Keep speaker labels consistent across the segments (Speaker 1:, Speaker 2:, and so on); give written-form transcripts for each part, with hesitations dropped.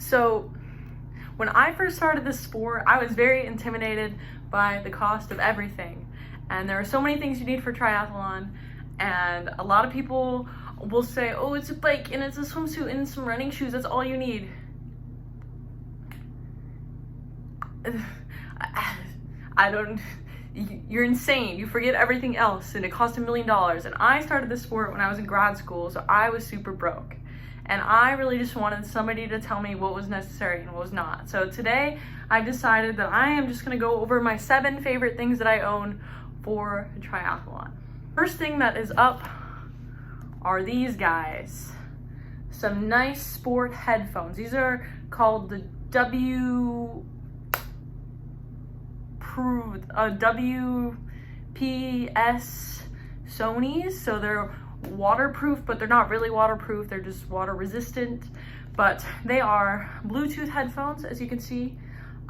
Speaker 1: So when I first started this sport, I was very intimidated by the cost of everything. And there are so many things you need for triathlon. And a lot of people will say, oh, it's a bike and it's a swimsuit and some running shoes. That's all you need. You're insane. You forget everything else and it costs $1 million. And I started this sport when I was in grad school, so I was super broke. And I really just wanted somebody to tell me what was necessary and what was not. So today I've decided that I am just gonna go over my 7 favorite things that I own for a triathlon. First thing that is up are these guys. Some nice sport headphones. These are called the WPS Sonys. So they're waterproof, but they're not really waterproof. They're just water resistant. But they are Bluetooth headphones, as you can see,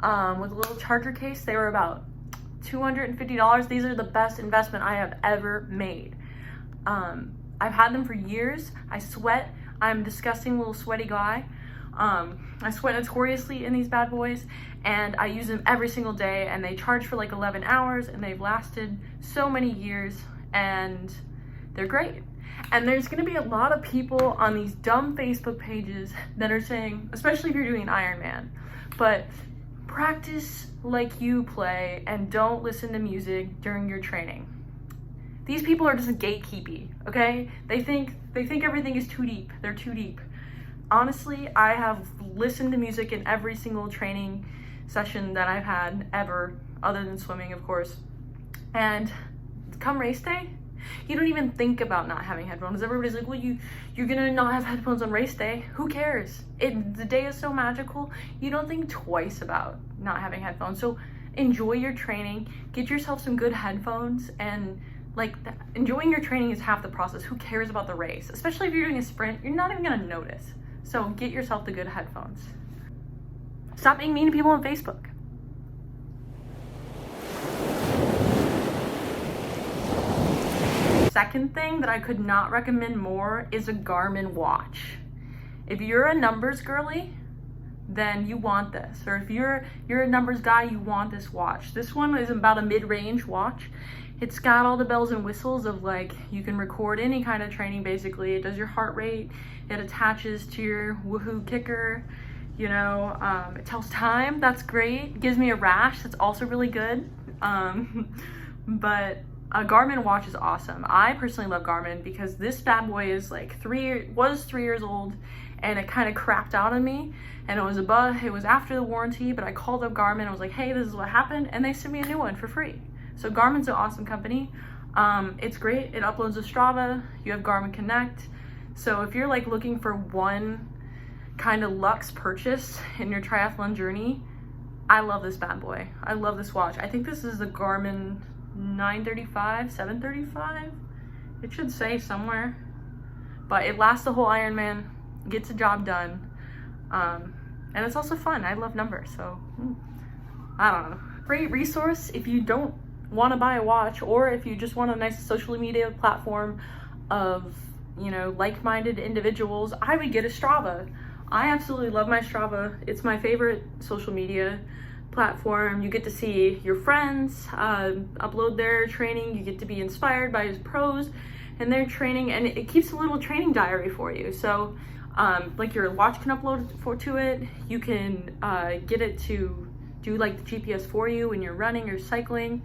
Speaker 1: with a little charger case. They were about $250. These are the best investment I have ever made. I've had them for years. I sweat. I'm a disgusting little sweaty guy. I sweat notoriously in these bad boys, and I use them every single day, and they charge for like 11 hours, and they've lasted so many years, and they're great. And there's gonna be a lot of people on these dumb Facebook pages that are saying, especially if you're doing an Ironman, but practice like you play and don't listen to music during your training. These people are just gatekeeping, okay? They think everything is too deep. They're too deep. Honestly, I have listened to music in every single training session that I've had ever, other than swimming, of course. And come race day, you don't even think about not having headphones. Everybody's like, well, you're gonna not have headphones on race day. Who cares? The day is so magical. You don't think twice about not having headphones. So enjoy your training, get yourself some good headphones, and enjoying your training is half the process. Who cares about the race? Especially if you're doing a sprint, you're not even gonna notice. So get yourself the good headphones. Stop being mean to people on Facebook. Second thing that I could not recommend more is a Garmin watch. If you're a numbers girly, then you want this. Or if you're a numbers guy, you want this watch. This one is about a mid-range watch. It's got all the bells and whistles of you can record any kind of training basically. It does your heart rate. It attaches to your Woohoo kicker. You know, it tells time. That's great. It gives me a rash. That's also really good. But a Garmin watch is awesome. I personally love Garmin because this bad boy is 3 years old, and it kind of crapped out on me, and it was after the warranty, but I called up Garmin. I was like, hey, this is what happened, and they sent me a new one for free. So Garmin's an awesome company. It's great. It uploads to Strava. You have Garmin Connect. So if you're looking for one kind of luxe purchase in your triathlon journey, I love this bad boy. I love this watch. I think this is the Garmin 935, 735. It should say somewhere, but it lasts the whole Ironman, gets the job done, and it's also fun. I love numbers, so I don't know. Great resource if you don't want to buy a watch, or if you just want a nice social media platform of, you know, like-minded individuals. I would get a Strava. I absolutely love my Strava. It's my favorite social media platform. You get to see your friends upload their training. You get to be inspired by his pros and their training, and it keeps a little training diary for you. So your watch can upload to it. You can get it to do the GPS for you when you're running or cycling.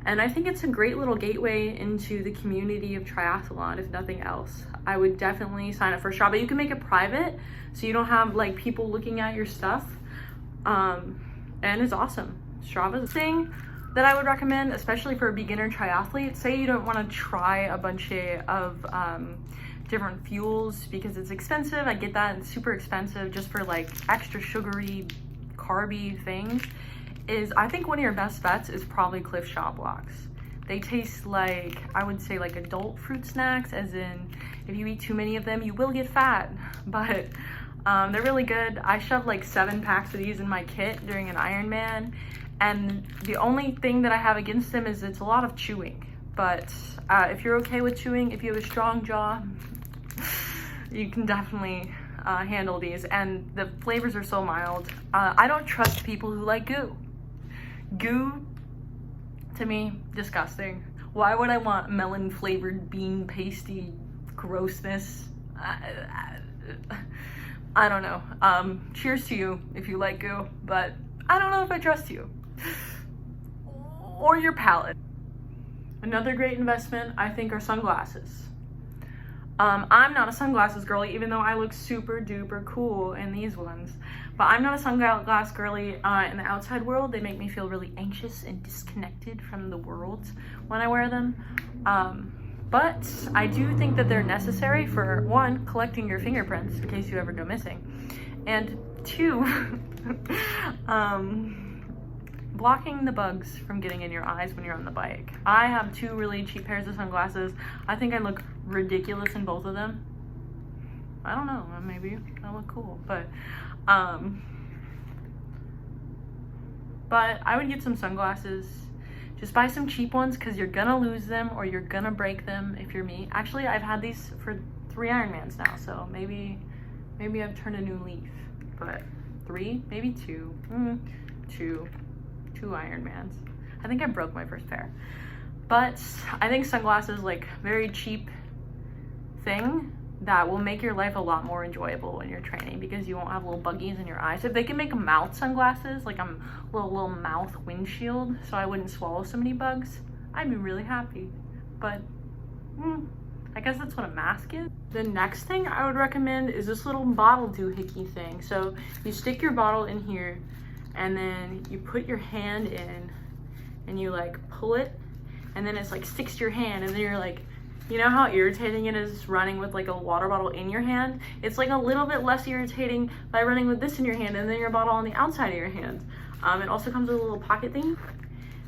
Speaker 1: And I think it's a great little gateway into the community of triathlon, if nothing else. I would definitely sign up for Strava. You can make it private, so you don't have people looking at your stuff. And it's awesome. Strava's a thing that I would recommend, especially for a beginner triathlete. Say you don't want to try a bunch of different fuels because it's expensive. I get that. It's super expensive just for extra sugary, carby things. I think one of your best bets is probably Cliff Shot Blocks. They taste I would say adult fruit snacks, as in if you eat too many of them, you will get fat. But they're really good. I shoved 7 packs of these in my kit during an Ironman, and the only thing that I have against them is it's a lot of chewing. But if you're okay with chewing, if you have a strong jaw, you can definitely handle these, and the flavors are so mild. I don't trust people who like goo. Goo, to me, disgusting. Why would I want melon flavored bean pasty grossness? I don't know. Cheers to you if you like goo, but I don't know if I trust you. Or your palate. Another great investment, I think, are sunglasses. I'm not a sunglasses girly, even though I look super duper cool in these ones. But I'm not a sunglass girly in the outside world. They make me feel really anxious and disconnected from the world when I wear them. But I do think that they're necessary for, one, collecting your fingerprints in case you ever go missing. And two, blocking the bugs from getting in your eyes when you're on the bike. I have 2 really cheap pairs of sunglasses. I think I look ridiculous in both of them. I don't know, maybe I look cool, but I would get some sunglasses. Just buy some cheap ones because you're gonna lose them or you're gonna break them if you're me. Actually, I've had these for 3 Ironmans now, so maybe I've turned a new leaf. But 3, maybe 2, 2 Ironmans. I think I broke my first pair. But I think sunglasses, like, very cheap thing that will make your life a lot more enjoyable when you're training because you won't have little buggies in your eyes. If they can make mouth sunglasses, like a little mouth windshield, so I wouldn't swallow so many bugs, I'd be really happy. But I guess that's what a mask is. The next thing I would recommend is this little bottle doohickey thing. So you stick your bottle in here and then you put your hand in and you like pull it and then it's like sticks to your hand and then you're like, you know how irritating it is running with like a water bottle in your hand? It's like a little bit less irritating by running with this in your hand and then your bottle on the outside of your hand. It also comes with a little pocket thing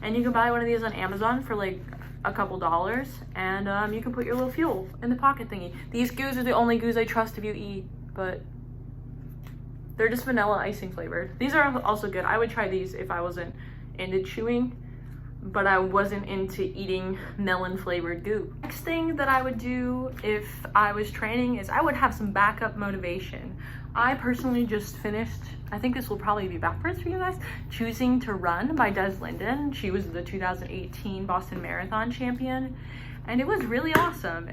Speaker 1: and you can buy one of these on Amazon for like a couple dollars and you can put your little fuel in the pocket thingy. These goos are the only goos I trust if you eat, but they're just vanilla icing flavored. These are also good. I would try these if I wasn't into chewing, but I wasn't into eating melon flavored goo. Next thing that I would do if I was training is I would have some backup motivation. I personally just finished, I think this will probably be backwards for you guys, Choosing to Run by Des Linden. She was the 2018 Boston Marathon champion and it was really awesome.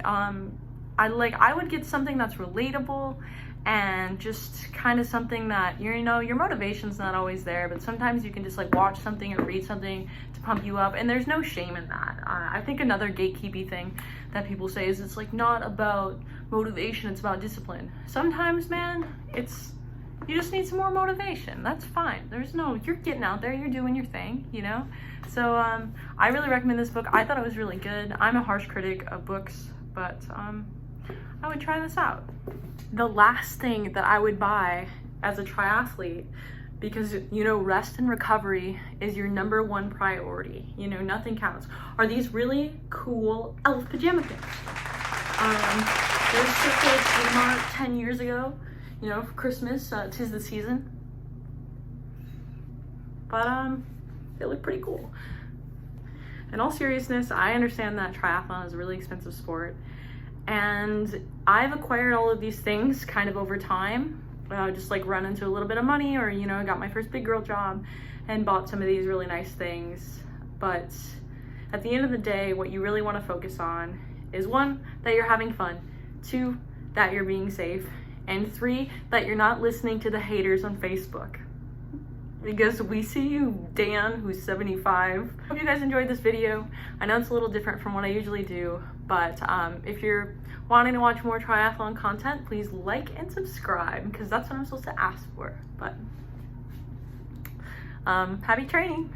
Speaker 1: I would get something that's relatable and just kind of something that, you know, your motivation's not always there, but sometimes you can just like watch something or read something to pump you up and there's no shame in that. I think another gatekeepy thing that people say is it's like not about motivation, it's about discipline. Sometimes, man, you just need some more motivation. That's fine. You're getting out there, you're doing your thing, you know? So I really recommend this book. I thought it was really good. I'm a harsh critic of books, but I would try this out. The last thing that I would buy as a triathlete, because, you know, rest and recovery is your #1 priority, you know, nothing counts, are these really cool elf pajama pants. They were shipped at Kmart 10 years ago, you know, for Christmas, 'tis the season. But they look pretty cool. In all seriousness, I understand that triathlon is a really expensive sport. And I've acquired all of these things kind of over time, just like run into a little bit of money or, you know, I got my first big girl job and bought some of these really nice things. But at the end of the day, what you really want to focus on is 1, that you're having fun, 2, that you're being safe, and 3, that you're not listening to the haters on Facebook. Because we see you, Dan, who's 75. Hope you guys enjoyed this video. I know it's a little different from what I usually do, but if you're wanting to watch more triathlon content, please like and subscribe, because that's what I'm supposed to ask for. But happy training.